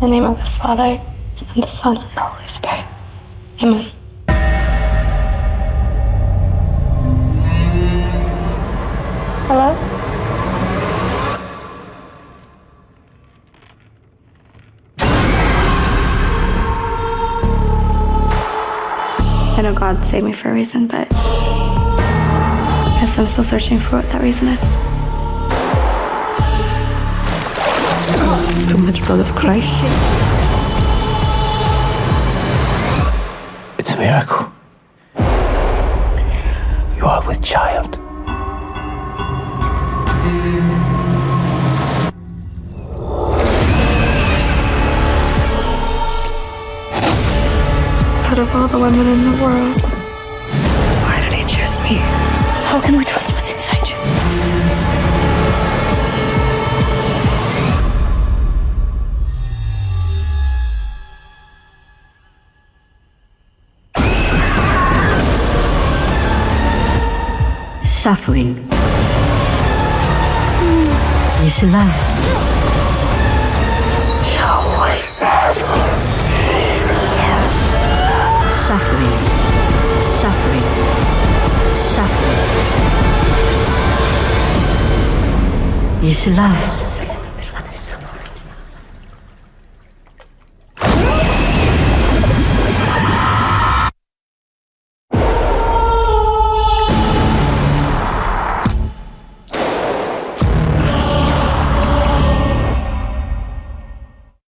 In the name of the Father, and the Son, and the Holy Spirit. Amen. Hello? I know God saved me for a reason, but I guess I'm still searching for what that reason is. Too much blood of Christ. It's a miracle. You are with child. Out of all the women in the world, why did he choose me? How can we trust what's inside you? Suffering is love. Suffering, suffering, suffering is love.